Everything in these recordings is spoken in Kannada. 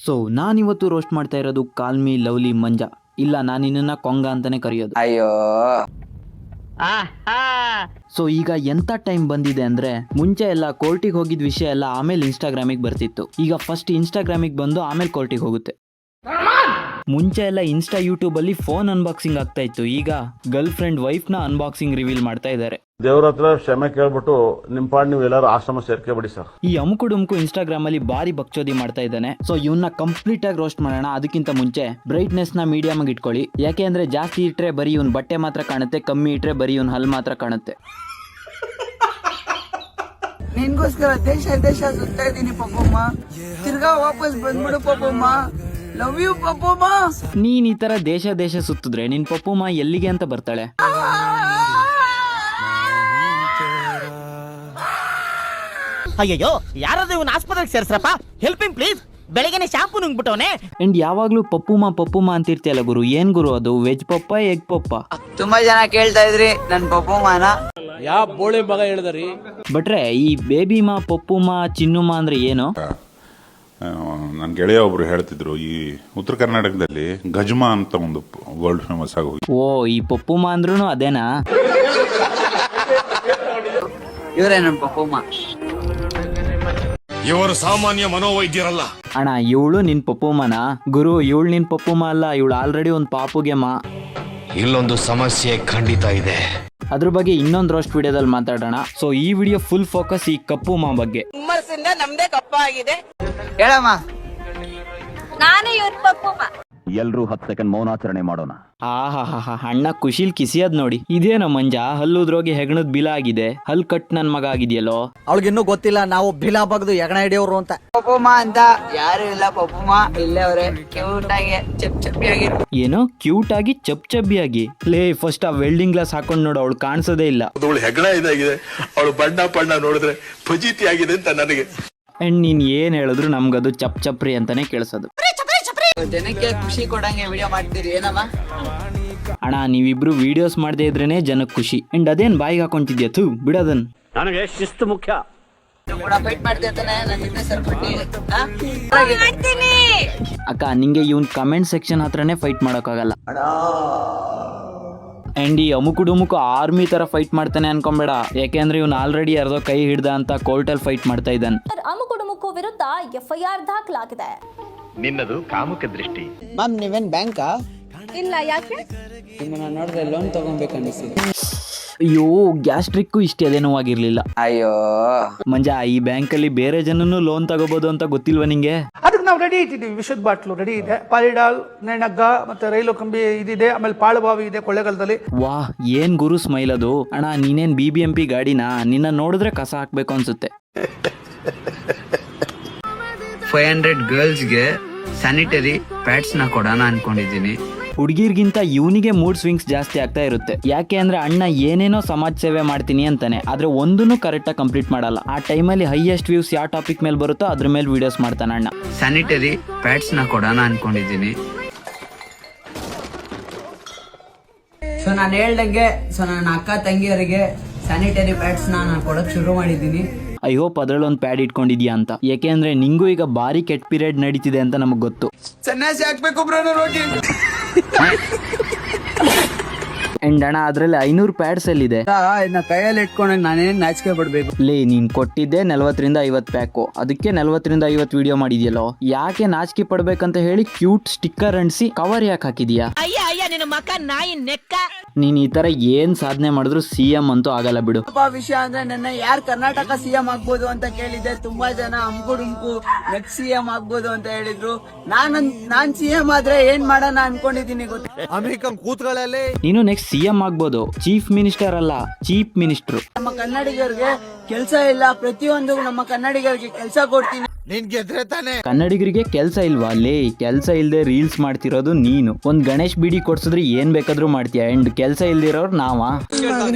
ಸೊ ನಾನಿವತ್ತು ರೋಸ್ಟ್ ಮಾಡ್ತಾ ಇರೋದು ಕಾಲ್ಮಿ ಲವ್ಲಿ ಮಂಜಾ. ಇಲ್ಲ, ನಾನು ನಿನ್ನ ಕೊಂಗ ಅಂತಾನೆ ಕರೆಯೋದು. ಅಯ್ಯೋ. ಸೊ ಈಗ ಎಂತ ಟೈಮ್ ಬಂದಿದೆ ಅಂದ್ರೆ, ಮುಂಚೆ ಎಲ್ಲ ಕೋರ್ಟಿಗೆ ಹೋಗಿದ್ ವಿಷಯ ಎಲ್ಲ ಆಮೇಲೆ ಇನ್ಸ್ಟಾಗ್ರಾಮಿಗೆ ಬರ್ತಿತ್ತು. ಈಗ ಫಸ್ಟ್ ಇನ್ಸ್ಟಾಗ್ರಾಮಿಗೆ ಬಂದು ಆಮೇಲೆ ಕೋರ್ಟಿಗೆ ಹೋಗುತ್ತೆ. ಮುಂಚೆ ಎಲ್ಲ ಇನ್ಸ್ಟಾ ಯೂಟ್ಯೂಬ್ ಅಲ್ಲಿ ಫೋನ್ ಅನ್ಬಾಕ್ಸಿಂಗ್ ಆಗ್ತಾ ಇತ್ತು. ಈಗ ಗರ್ಲ್ ಫ್ರೆಂಡ್ ವೈಫ್ ನ ಅನ್ಬಾಕ್ಸಿಂಗ್ ರಿವೀಲ್ ಮಾಡ್ತಾ ಇದ್ದಾರೆ. ದೇವ್ರ ಹತ್ರ ಕ್ಷಮೆ ಕೇಳ್ಬಿಟ್ಟು ನಿಮ್ ಪಾಡ್ ನೀವು ಎಲ್ಲರೂ ಆಶ್ರಮ ಸೇರ್ಕೊಬಿಡಿ ಸರ್. ಈ ಅಮುಕು ಡುಮ್ಕು ಇನ್ಸ್ಟಾಗ್ರಾಮ್ ಅಲ್ಲಿ ಬಾರಿ ಬಕ್ಚೋದಿ ಮಾಡ್ತಾ ಇದ್ದಾನೆ. ಸೊ ಇವನ್ನ ಕಂಪ್ಲೀಟ್ ಆಗಿ ರೋಸ್ಟ್ ಮಾಡೋಣ. ಅದಕ್ಕಿಂತ ಮುಂಚೆ ಬ್ರೈಟ್ನೆಸ್ ನ ಮೀಡಿಯಂ ಆಗಿ ಇಟ್ಕೊಳ್ಳಿ. ಯಾಕೆ ಅಂದ್ರೆ ಜಾಸ್ತಿ ಇಟ್ರೆ ಬರೀ ಇವ್ನ ಬಟ್ಟೆ ಮಾತ್ರ ಕಾಣುತ್ತೆ, ಕಮ್ಮಿ ಇಟ್ರೆ ಬರೀ ಇವ್ನ ಹಲ್ ಮಾತ್ರ ಕಾಣುತ್ತೆ. ನಿನ್ಗೋಸ್ಕರ ದೇಶ ದೇಶ ಸುತ್ತಾ ಇದ್ದೀನಿ ಪಪ್ಪಮ್ಮ, ತಿರ್ಗಾ ವಾಪಸ್ ಬಂದ್ಬಿಡು ಪಪ್ಪಮ್ಮ. Love you ಪಪ್ಪಮ್ಮ. ನೀನ್ ಈ ತರ ದೇಶ ದೇಶ ಸುತ್ತಿದ್ರೆ ನಿನ್ ಪಪ್ಪುಮ್ಮ ಎಲ್ಲಿಗೆ ಅಂತ ಬರ್ತಾಳೆ. ಅಯ್ಯಯ್ಯೋ, ಯಾರಾದ್ರೂ ಇವನ್ ಆಸ್ಪತ್ರೆಗೆ ಸೇರ್ಸ್ರಪ್ಪ, ಹೆಲ್ಪಿಂಗ್ ಪ್ಲೀಸ್. ಬೆಳಗ್ಗೆನೆ ಶಾಂಪು ನುಂಗ್ಬಿಟ್ಟವನೆ. ಅಂಡ್ ಯಾವಾಗ್ಲೂ ಪಪ್ಪುಮ್ಮ ಅಂತಿರ್ತಿಯಲ್ಲ ಗುರು, ಏನ್ ಗುರು ಅದು? ವೆಜ್ ಪಪ್ಪ, ಎಗ್ ಪಪ್ಪ? ತುಂಬಾ ಜನ ಕೇಳ್ತಾ ಇದ್ರಿ ನನ್ ಪಪ್ಪಮ್ಮನ. ಯಾವ ಬೋಳಿ ಮಗ ಹೇಳಿದ್ರಿ? ಬಟ್ರೆ ಈ ಬೇಬಿಮಾ, ಪಪ್ಪುಮ್ಮ, ಚಿನ್ನುಮ್ಮ ಅಂದ್ರೆ ಏನು? ನನ್ನ ಗೆಳೆಯ ಒಬ್ರು ಹೇಳ್ತಿದ್ರು, ಈ ಉತ್ತರ ಕರ್ನಾಟಕದಲ್ಲಿ ಗಜ್ಮಾ ಅಂತ ಒಂದು ವರ್ಲ್ಡ್ ಫೇಮಸ್ ಆಗೋಗಿ. ಓ, ಈ ಪಪ್ಪುಮ್ಮ ಅಂದ್ರೂ ಅದೇನಾ? ಇವರೇ ನನ್ ಪಪ್ಪಮ್ಮ. ಇವರು ಸಾಮಾನ್ಯ ಮನೋವೈದ್ಯರಲ್ಲ ಅಣ್ಣ. ಇವಳು ನಿನ್ ಪಪ್ಪುಮ್ಮನ ಗುರು? ಇವಳು ನಿನ್ ಪಪ್ಪುಮ್ಮ ಅಲ್ಲ, ಇವಳು ಆಲ್ರೆಡಿ ಒಂದು ಪಾಪುಗೆ ಮಾ. ಇಲ್ಲೊಂದು ಸಮಸ್ಯೆ ಖಂಡಿತ ಇದೆ, ಅದ್ರ ಬಗ್ಗೆ ಇನ್ನೊಂದು ರೋಸ್ಟ್ ವಿಡಿಯೋದಲ್ಲಿ ಮಾತಾಡೋಣ. ಸೊ ಈ ವಿಡಿಯೋ ಫುಲ್ ಫೋಕಸ್ ಈ ಕಪ್ಪುಮ್ಮ ಬಗ್ಗೆ. ನಮ್ದೇ ಕಪ್ಪ ಆಗಿದೆ. ಹೇಳಮ್ಮ. ನಾನೇ ಇವ್ರ ಪಪ್ಪಮ್ಮ. ಎಲ್ರೂ 10 ಸೆಕೆಂಡ್ ಮೌನಾಚರಣೆ ಮಾಡೋಣ. ಆಹಾ, ಅಣ್ಣ ಖುಷಿಲ್ ಕಿಸಿಯದ್ ನೋಡಿ. ಇದೇನೋ ಮಂಜಾ, ಹಲ್ಲುದ್ರೋಗಿ ಹೆಗಣದ್ ಬಿಲ ಆಗಿದೆ, ಹಲ್ ಕಟ್ ನನ್ ಮಗ ಆಗಿದೆಯಲ್ಲೋ. ಅವಳಿಗಿನ್ನೂ ಗೊತ್ತಿಲ್ಲ ನಾವು ಬಿಲಾ ಬಗ್ದು ಹೆಗಣ ಹಿಡಿಯೋರು ಅಂತ. ಪಪ್ಪಮ್ಮ ಅಂತ ಯಾರು ಇಲ್ಲ ಪಪ್ಪಮ್ಮ. ಇಲ್ಲೇ ಅವ್ರೆ ಕ್ಯೂಟ್ ಆಗಿ ಚಪ್ ಚಪ್ಪಿಯಾಗಿ. ಏನೋ ಕ್ಯೂಟ್ ಆಗಿ ಚಪ್ ಚಬ್ಬಿಯಾಗಿ? ಲೇ, ಫಸ್ಟ್ ಆ ವೆಲ್ಡಿಂಗ್ ಗ್ಲಾಸ್ ಹಾಕೊಂಡ್ ನೋಡು, ಅವಳು ಕಾಣಿಸೋದೇ ಇಲ್ಲ. ಅವಳು ಹೆಗಣ ಇದಾಗಿದೆ, ಅವಳು ಬಣ್ಣ ನೋಡಿದ್ರೆ ಫಜೀತಿ ಆಗಿದೆ ಅಂತ ನನಗೆ. ಅಂಡ್ ನೀನ್ ಏನ್ ಹೇಳಿದ್ರು ನಮ್ಗದು ಚಪ್ ಚಪ್ರಿ ಅಂತಾನೆ ಕೇಳಿಸೋದು. ಜನಕ್ಕೆ ಖುಷಿ ಕೊಡಂಗೆ ವಿಡಿಯೋ ಮಾಡ್ತೀರಿ ಏನಮ್ಮ? ಅಣ್ಣ, ನೀವಿಬ್ರು ವಿಡಿಯೋಸ್ ಮಾಡದೇ ಇದ್ರೇನೆ ಜನಕ್ಕೆ ಖುಷಿ. ಅಂಡ್ ಅದೇನ್ ಬಾಯಿಗೆ ಹಾಕೊಂತಿದ್ಯಾ? ಥೂ ಬಿಡೋದನ್. ನನಗೆ ಶಿಸ್ತು ಮುಖ್ಯ. ಫೈಟ್ ಮಾಡ್ತಿರ್ತಾನೆ ನನ್ನ ಜೊತೆ ಸರ್ಪಟ್ಟಿ. ಅಕ್ಕ, ನಿಂಗೆ ಇವನ್ ಕಮೆಂಟ್ ಸೆಕ್ಷನ್ ಹತ್ರನೇ ಫೈಟ್ ಮಾಡೋಕ್ಕಾಗಲ್ಲ. ಅಂಡ್ ಈ ಅಮುಕು ಆರ್ಮಿ ತರ ಫೈಟ್ ಮಾಡ್ತಾನೆ ಅನ್ಕೊಂಬೇಡ. ಯಾಕೆಂದ್ರೆ ಇವ್ನು ಆಲ್ರೆಡಿ ಯಾರ್ದೋ ಕೈ ಹಿಡ್ದ ಅಂತ ಕೋರ್ಟಲ್ಲಿ ಫೈಟ್ ಮಾಡ್ತಾ ಇದ್ದಾನೆ. ಅಮುಕು ವಿರುದ್ಧ FIR ದಾಖಲಾಗಿದೆ. ನಿನ್ನದು ಕಾಮುಕ ದೃಷ್ಟಿ. ಮ್ಯಾಮ್, ನೀವೇನ್ ಬ್ಯಾಂಕಾ? ಇಲ್ಲ, ಯಾಕೆ? ನಿಮ್ಮನ್ನ ನೋಡಿದ್ರೆ ಲೋನ್ ತಗೊಬೇಕನ್ನಿಸ್ತಿದೆ. ಅಯ್ಯೋ, ಗ್ಯಾಸ್ಟ್ರಿಕ್ಕು ಇಷ್ಟೇ ಅದೇ ನೋವಾಗಿರ್ಲಿಲ್ಲ. ಅಯ್ಯೋ ಮಂಜಾ, ಈ ಬ್ಯಾಂಕಲ್ಲಿ ಬೇರೆ ಜನನು ಲೋನ್ ತಗೋಬಹುದು ಅಂತ ಗೊತ್ತಿಲ್ವಾ ನಿಂಗೆ? ಅದಕ್ಕೆ ನಾವು ರೆಡಿ ಇಟ್ಟಿದ್ದೀವಿ. ವಿಷದ ಬಾಟ್ಲು ರೆಡಿ ಇದೆ, ಪಾಲಿಡಾಲ್, ನೆಣಗ್ಗ, ಮತ್ತೆ ರೈಲು ಕಂಬಿ ಇದಿದೆ, ಆಮೇಲೆ ಪಾಳುಬಾವಿ ಇದೆ ಕೊಳ್ಳೇಗಾಲದಲ್ಲಿ. ವಾ, ಏನ್ ಗುರು ಸ್ಮೈಲ್ ಅದು. ಅಣ್ಣ, ನೀನೇನ್ BBMP ಗಾಡಿನಾ? ನಿನ್ನ ನೋಡಿದ್ರೆ ಕಸ ಹಾಕ್ಬೇಕು ಅನ್ಸುತ್ತೆ. 500 ಗರ್ಲ್ಸ್ಗೆ ಸ್ಯಾನಿಟರಿ ಪ್ಯಾಡ್ಸ್ ನ ಕೊಡೋಣ ಅನ್ಕೊಂಡಿದ್ದೀನಿ. ಹುಡುಗಿರ್ಗಿಂತ ಇವನಿಗೆ ಮೂಡ್ ಸ್ವಿಂಗ್ಸ್ ಜಾಸ್ತಿ ಆಗ್ತಾ ಇರುತ್ತೆ. ಯಾಕೆ ಅಂದ್ರೆ ಅಣ್ಣ ಏನೇನೋ ಸಮಾಜ ಸೇವೆ ಮಾಡ್ತೀನಿ ಅಂತಾನೆ, ಆದ್ರೆ ಒಂದನ್ನು ಕರೆಕ್ಟಾಗಿ ಕಂಪ್ಲೀಟ್ ಮಾಡಲ್ಲ. ಆ ಟೈಮಲ್ಲಿ ಹೈಯೆಸ್ಟ್ ವ್ಯೂಸ್ ಯಾವ ಟಾಪಿಕ್ ಮೇಲೆ ಬರುತ್ತೋ ಅದ್ರ ಮೇಲೆ ವಿಡಿಯೋಸ್ ಮಾಡ್ತಾನೆ ಅಣ್ಣ. ಸ್ಯಾನಿಟರಿ ಪ್ಯಾಡ್ಸ್ ನ ಕೊಡೋಣ ಅನ್ಕೊಂಡಿದ್ದೀನಿ. ಸೊ ನಾನು ಹೇಳ್ದಂಗೆ, ಸೊ ನನ್ನ ಅಕ್ಕ ತಂಗಿಯರಿಗೆ ಸ್ಯಾನಿಟರಿ ಪ್ಯಾಡ್ಸ್ ನಾನು ಕೊಡಕ್ ಶುರು ಮಾಡಿದ್ದೀನಿ. ಐ ಹೋಪ್ ಅದ್ರಲ್ಲೊಂದು ಪ್ಯಾಡ್ ಇಟ್ಕೊಂಡಿದ್ಯಾ ಅಂತ. ಯಾಕೆ ಅಂದ್ರೆ ನಿಂಗೂ ಈಗ ಬಾರಿ ಕೆಟ್ಟ ಪೀರಿಯಡ್ ನಡೀತಿದೆ ಅಂತ ನಮಗ್ ಗೊತ್ತು. ಸನ್ಯಾಸಿ ಹಾಕ್ಬೇಕು ಬ್ರದರ್ ರೋಟಿ. ಅಂಡ್ ಅಣ್ಣ, ಅದ್ರಲ್ಲಿ 500 ಪ್ಯಾಡ್ಸ್ ಎಲ್ಲಿದೆ? ಇದನ್ನ ಕೈಯಲ್ಲಿ ಇಟ್ಕೊಂಡು ನಾನೇನ್ ನಾಚಿಕೆ ಪಡ್ಬೇಕು? ಲೇ, ನೀನ್ ಕೊಟ್ಟಿದ್ದೆ 40ರಿಂದ 50 ಪ್ಯಾಕು, ಅದಕ್ಕೆ 40ರಿಂದ 50 ವಿಡಿಯೋ ಮಾಡಿದ್ಯಲ್ಲೋ. ಯಾಕೆ ನಾಚಿಕೆ ಪಡ್ಬೇಕಂತ ಹೇಳಿ ಕ್ಯೂಟ್ ಸ್ಟಿಕ್ಕರ್ ಅಂಟಿಸಿ ಕವರ್ ಯಾಕೆ ಹಾಕಿದ್ಯಾ? ಅಯ್ಯ ನಿನ್ನ ಮಕ್ಕ ನಾಯಿ ನೆಕ್ಕ. ನೀನ್ ಈ ತರ ಏನ್ ಸಾಧನೆ ಮಾಡಿದ್ರು CM ಅಂತೂ ಆಗಲ್ಲ ಬಿಡು. ವಿಷಯ ಅಂದ್ರೆ ನನ್ನ ಯಾರು ಕರ್ನಾಟಕ CM ಆಗ್ಬೋದು ಅಂತ ಕೇಳಿದ್ದೆ. ತುಂಬಾ ಜನ ಅಮ್ಕುಡುಮ್ಕು ನೆಕ್ಸ್ಟ್ CM ಆಗ್ಬೋದು ಅಂತ ಹೇಳಿದ್ರು. ನಾನ್ CM ಆದ್ರೆ ಏನ್ ಮಾಡೋಣ ಅನ್ಕೊಂಡಿದೀನಿ ಗೊತ್ತಾ? ಅಮೆರಿಕನ್ ಕೂತ್ಗಳಲ್ಲಿ ನೀನು ನೆಕ್ಸ್ಟ್ CM ಆಗ್ಬೋದು, ಚೀಫ್ ಮಿನಿಸ್ಟರ್ ಅಲ್ಲ, ಚೀಫ್ ಮಿನಿಸ್ಟರ್. ನಮ್ಮ ಕನ್ನಡಿಗರಿಗೆ ಕೆಲಸ ಇಲ್ಲ, ಪ್ರತಿಯೊಂದು ನಮ್ಮ ಕನ್ನಡಿಗರಿಗೆ ಕೆಲಸ ಕೊಡ್ತೀನಿ. ನಿನ್ ಗೆದ್ರೆ ತಾನೆ. ಕನ್ನಡಿಗರಿಗೆ ಕೆಲಸ ಇಲ್ವಾ? ಲೇ, ಕೆಲಸ ಇಲ್ದೆ ರೀಲ್ಸ್ ಮಾಡ್ತಿರೋದು ನೀನು. ಒಂದ್ ಗಣೇಶ್ ಬಿಡಿ ಕೊಡ್ಸಿದ್ರೆ ಏನ್ ಬೇಕಾದ್ರೂ ಮಾಡ್ತೀಯ. ಅಂಡ್ ಕೆಲಸ ಇಲ್ದಿರೋರು ನಾವಾ?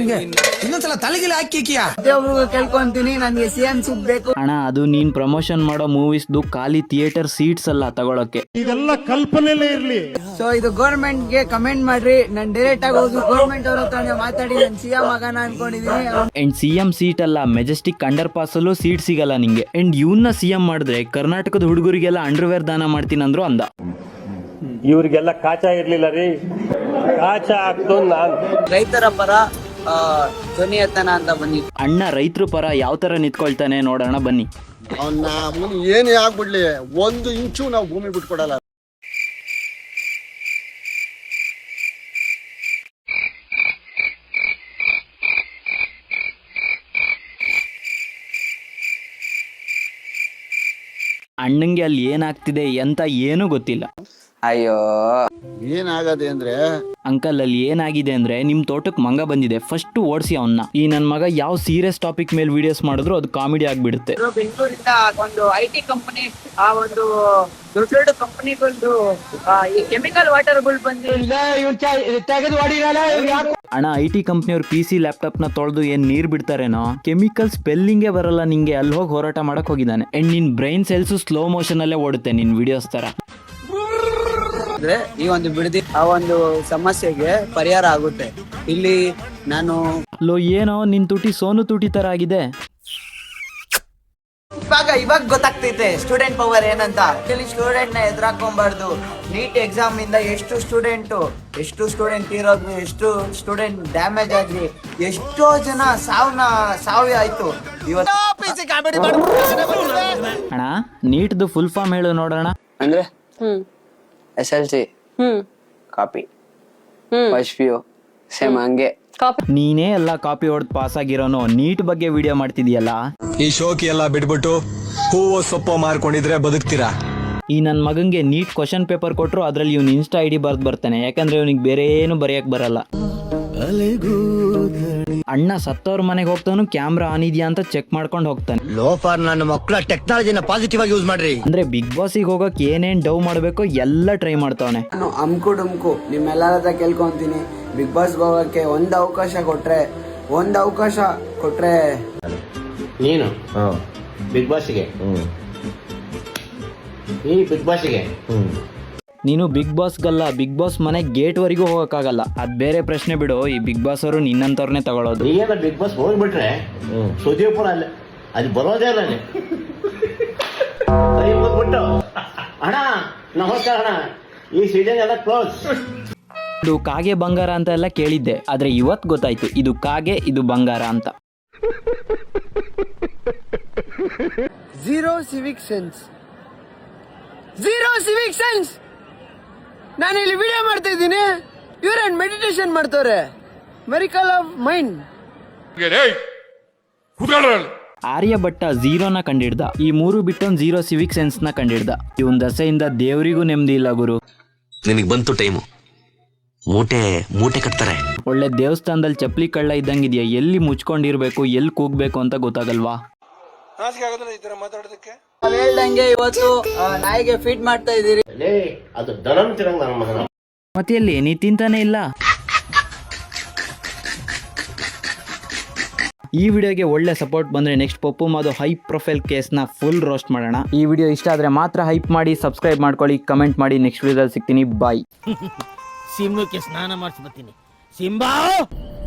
ಇನ್ನೊಂದ್ಸಲ ತಲೆಗಿಲ್ಲ ಹಾಕಿಕಿಯಾ? ದೇವ್ರಿಗೆ ಕೇಳ್ಕೊಂತೀನಿ, ನನ್ಗೆ CM ಸಿಗ್ಬೇಕು. ಅಣ್ಣ, ಅದು ನೀನ್ ಪ್ರಮೋಷನ್ ಮಾಡೋ ಮೂವೀಸ್ದು ಖಾಲಿ ಥಿಯೇಟರ್ ಸೀಟ್ಸ್ ಅಲ್ಲ ತಗೊಳಕ್ಕೆ. ಇದೆಲ್ಲ ಕಲ್ಪನೆಲೇ ಇರ್ಲಿ. ಸೊ ಇದು ಗೌರ್ಮೆಂಟ್ ಗೆ ಕಮೆಂಟ್ ಮಾಡ್ರಿ. ನಾನು ಡೈರೆಕ್ಟ್ ಆಗಿ ಹೋಗಿ ಗೌರ್ಮೆಂಟ್ ಅವ್ರ ಹತ್ರ ಮಾತಾಡಿ ನಾನು CM ಆಗೋಣ ಅನ್ಕೊಂಡಿದೀನಿ. ಅಂಡ್ CM ಸೀಟ್ ಅಲ್ಲ, ಮೆಜೆಸ್ಟಿಕ್ ಅಂಡರ್ ಪಾಸ್ ಅಲ್ಲೂ ಸೀಟ್ ಸಿಗಲ್ಲ ನಿಂಗೆ. ಅಂಡ್ ಇವನ್ನ CM ಮಾಡಿದ್ರೆ ಕರ್ನಾಟಕದ ಹುಡುಗರಿಗೆಲ್ಲ ಅಂಡರ್ವೇರ್ ದಾನ ಮಾಡ್ತೀನಂದ್ರು ಅಂದ. ಇವ್ರಿಗೆಲ್ಲ ಕಾಚಾ ಇರ್ಲಿಲ್ಲ ರೀ, ಕಾಚಾ ಹಾಕ್ತು ನಾನು. ರೈತರ ಪರ ಧ್ವನಿ ಎತ್ತನ ಅಂತ ಬನ್ನಿ. ಅಣ್ಣ ರೈತರ ಪರ ಯಾವ ತರ ನಿಂತ್ಕೊಳ್ತಾನೆ ನೋಡೋಣ ಬನ್ನಿ. ಅವನ್ನ ಏನೇ ಆಗ್ಬಿಡ್ಲಿ 1 ಇಂಚು ನಾವು ಭೂಮಿ ಬಿಟ್ಕೊಡಲ್ಲ. ಅಣ್ಣಂಗೆ ಅಲ್ಲಿ ಏನಾಗ್ತಿದೆ ಅಂತ ಏನೂ ಗೊತ್ತಿಲ್ಲ. ಅಯ್ಯೋ ಏನಾಗದೆ ಅಂದ್ರೆ ಅಂಕಲ್ ಅಲ್ಲಿ ಏನಾಗಿದೆ ಅಂದ್ರೆ ನಿಮ್ ತೋಟಕ್ಕೆ ಮಂಗ ಬಂದಿದೆ, ಫಸ್ಟ್ ಓಡಿಸಿ ಅವನ್ನ. ಈ ನನ್ ಮಗ ಯಾವ ಸೀರಿಯಸ್ ಟಾಪಿಕ್ ಮೇಲೆ ವಿಡಿಯೋಸ್ ಮಾಡಿದ್ರು ಅದು ಕಾಮಿಡಿ ಆಗ್ಬಿಡುತ್ತೆ. ಬೆಂಗಳೂರಿಂದ ಒಂದು IT ಕಂಪನಿ, ಆ ಒಂದು ದೊಡ್ಡ ದೊಡ್ಡ ಕಂಪನಿಗಳದ್ದು ಈ ಕೆಮಿಕಲ್ ವಾಟರ್ಗಳು ಬಂದು ಅಣ್ಣ IT ಕಂಪ್ನಿಯವ್ರು PC ಲ್ಯಾಪ್ಟಾಪ್ ನ ತೊಳೆದು ಏನ್ ನೀರ್ ಬಿಡ್ತಾರೇನೋ, ಕೆಮಿಕಲ್ ಸ್ಪೆಲ್ಲಿಂಗೇ ಬರಲ್ಲ ನಿಂಗೆ, ಅಲ್ಲಿ ಹೋಗಿ ಹೋರಾಟ ಮಾಡಕ್ ಹೋಗಿದ್ದಾನೆ. ಅಂಡ್ ನಿನ್ ಬ್ರೈನ್ ಸೆಲ್ಸ್ ಸ್ಲೋ ಮೋಷನ್ ಅಲ್ಲೇ ಓಡುತ್ತೆ ನಿನ್ ವಿಡಿಯೋಸ್ ತರ. ಈ ಒಂದು ಬಿಡದಿ ಆ ಒಂದು ಸಮಸ್ಯೆಗೆ ಪರಿಹಾರ ಆಗುತ್ತೆ. ಇಲ್ಲಿ ನಾನು ಲೋ ಏನೋ ನಿನ್ ತುಟಿ ಸೋನು ತುಟಿ ತರ ಆಗಿದೆ. ಇವಾಗ ಗೊತ್ತಾಗ್ತೈತೆ ಸ್ಟೂಡೆಂಟ್ ಪವರ್ ಏನಂತ. ಆಕ್ಚುಲಿ ಸ್ಟೂಡೆಂಟ್ ನ ಎದುರಾಕೊಂಬಾರ್ದು. ನೀಟ್ ಎಕ್ಸಾಮ್ ಇಂದ ಎಷ್ಟು ಸ್ಟೂಡೆಂಟ್ ಇರೋದು, ಎಷ್ಟು ಸ್ಟೂಡೆಂಟ್ ಡ್ಯಾಮೇಜ್ ಆಗಿ, ಎಷ್ಟೋ ಜನ ಸಾವು ಆಯ್ತು ಇವತ್ತು. ಅಣ್ಣ ನೀಟ್ದು ಫುಲ್ ಫಾರ್ಮ್ ಹೇಳು ನೋಡೋಣ. ಅಂದ್ರೆ SLC copy, first PU same ಹಂಗೆ. ನೀನೇ ಎಲ್ಲ ಕಾಪಿ ಹೊಡೆದು ಪಾಸ್ ಆಗಿರೋನು, ನೀಟ್ ಬಗ್ಗೆ ವಿಡಿಯೋ ಮಾಡ್ತಿದ್ಯಲ್ಲ. ಈ ಶೋಕಿ ಎಲ್ಲ ಬಿಟ್ಬಿಟ್ಟು ಹೂವು ಸೊಪ್ಪು ಮಾರ್ಕೊಂಡಿದ್ರೆ ಬದುಕ್ತೀರಾ? ಈ ನನ್ನ ಮಗಂಗೆ ನೀಟ್ ಕ್ವಶನ್ ಪೇಪರ್ ಕೊಟ್ಟರು ಅದ್ರಲ್ಲಿ ಇವ್ನು ಇನ್ಸ್ಟಾ ID ಬರ್ದು ಬರ್ತಾನೆ, ಯಾಕಂದ್ರೆ ಇವನಿಗೆ ಬೇರೆ ಏನು ಬರೆಯಕ್ ಬರಲ್ಲ. ಅಣ್ಣ ಸತ್ತವ್ರ ಮನೆಗೆ ಹೋಗ್ತಾನು, ಕ್ಯಾಮ್ರಾ ಆನ್ ಇದೆಯಾ ಅಂತ ಚೆಕ್ ಮಾಡ್ಕೊಂಡು ಹೋಗ್ತಾನೆ. ಲೋಫರ್ ನನ್ನ ಮಕ್ಕಳ ಟೆಕ್ನಾಲಜಿನ ಪಾಸಿಟಿವ್ ಆಗಿ ಯೂಸ್ ಮಾಡ್ರಿ. ಅಂದ್ರೆ ಬಿಗ್ ಬಾಸಿಗೆ ಹೋಗಕ್ ಏನೇನ್ ಡವ್ ಮಾಡ್ಬೇಕು ಎಲ್ಲ ಟ್ರೈ ಮಾಡ್ತಾವನೆ. ನಾನು ಅಮ್ಕು ನಿಮ್ಮೆಲ್ಲರ ಹತ್ರ ಕೇಳ್ಕೊಂತೀನಿ, ಬಿಗ್ ಬಾಸ್ ಹೋಗಕ್ಕೆ ಒಂದು ಅವಕಾಶ ಕೊಟ್ರೆ ನೀನು ಬಿಗ್ ಬಾಸ್ಗೆ ನೀನು ಬಿಗ್ ಬಾಸ್ಗಲ್ಲ, ಬಿಗ್ ಬಾಸ್ ಮನೆ ಗೇಟ್ ವರೆಗೂ ಹೋಗಕ್ಕಾಗಲ್ಲ. ಅದ್ ಬೇರೆ ಪ್ರಶ್ನೆ ಬಿಡು. ಈ ಬಿಗ್ ಬಾಸ್ ಅವರು ನಿನ್ನಂತವ್ರನ್ನೇ ತಗೊಳ್ಳೋದು. ನೀನ ಬಿಗ್ ಬಾಸ್ ಹೋಗ್ಬಿಟ್ರೆ ಸುದೀಪುರ ಅಲ್ಲ ಅಲ್ಲಿ ಬರೋದೇ ಇಲ್ಲ. ಹೋಗ್ಬಿಟ್ಟು ಅಣ್ಣ ನಮಸ್ಕಾರ ಅಣ್ಣ, ಈ ಸೀಸನ್ ಎಲ್ಲ ಕ್ಲೋಸ್. ಇದು ಕಾಗೆ ಬಂಗಾರ ಅಂತ ಎಲ್ಲ ಕೇಳಿದ್ದೆ, ಆದ್ರೆ ಇವತ್ ಗೊತ್ತಾಯ್ತು ಇದು ಕಾಗೆ, ಇದು ಬಂಗಾರ ಅಂತ. Zero civic sense. ನಾನು ಇಲ್ಲಿ ವಿಡಿಯೋ ಮಾಡ್ತಾ ಇದ್ದೀನಿ, ಇವ್ರೇನ್ ಮೆಡಿಟೇಷನ್ ಮಾಡ್ತವ್ರೆ. Miracle of mind. ಆರ್ಯಭಟ್ಟ ಝೀರೋನ ಕಂಡಿಡ್ದ, ಈ 3 ಬಿಟ್ಟೊಂದು ಝೀರೋ ಸಿವಿಕ್ ಸೆನ್ಸ್ ನ ಕಂಡಿಡ್ದ. ಇವನ್ ದಸೆಯಿಂದ ದೇವರಿಗೂ ನೆಮ್ಮದಿ ಇಲ್ಲ ಗುರು. ನಿನಗೆ ಬಂತು ಟೈಮು, ಮೂಟೆ ಕಟ್ತಾರೆ. ಒಳ್ಳೆ ದೇವಸ್ಥಾನದಲ್ಲಿ ಚಪ್ಪಲಿ ಕಳ್ಳ ಇದ್ದಂಗಿದ್ಯಾ, ಎಲ್ಲಿ ಮುಚ್ಕೊಂಡಿರ್ಬೇಕು, ಎಲ್ಲಿ ಕೂಗ್ಬೇಕು ಅಂತ ಗೊತ್ತಾಗಲ್ವಾ. ಹೇಳ್ದಂಗೆ ಇವತ್ತು ನಾಯಿಗೆ ಫೀಡ್ ಮಾಡ್ತಾ ಇದೀರಿ. ಅದು ದನಂ ತಿರಂಗ ನನ್ನ ಮಗನ. ಮತ್ತೆ ಎಲ್ಲಿ ನೀ ತಿಂತಾನೆ ಇಲ್ಲ. ಈ ವಿಡಿಯೋಗೆ ಒಳ್ಳೆ ಸಪೋರ್ಟ್ ಬಂದ್ರೆ next Pappu Madu high profile ಕೇಸ್ನ ಫುಲ್ ರೋಸ್ಟ್ ಮಾಡೋಣ. ಈ ವಿಡಿಯೋ ಇಷ್ಟ ಆದ್ರೆ ಮಾತ್ರ ಹೈಪ್ ಮಾಡಿ, ಸಬ್ಸ್ಕ್ರೈಬ್ ಮಾಡ್ಕೊಳ್ಳಿ, ಕಮೆಂಟ್ ಮಾಡಿ. ನೆಕ್ಸ್ಟ್ ವಿಡಿಯೋದಲ್ಲಿ ಸಿಗ್ತೀನಿ. ಬಾಯ್. ಸಿಂಹಕ್ಕೆ ಸ್ನಾನ ಮಾಡಿಸ್ಬತ್ತೀನಿ. ಸಿಂಬಾ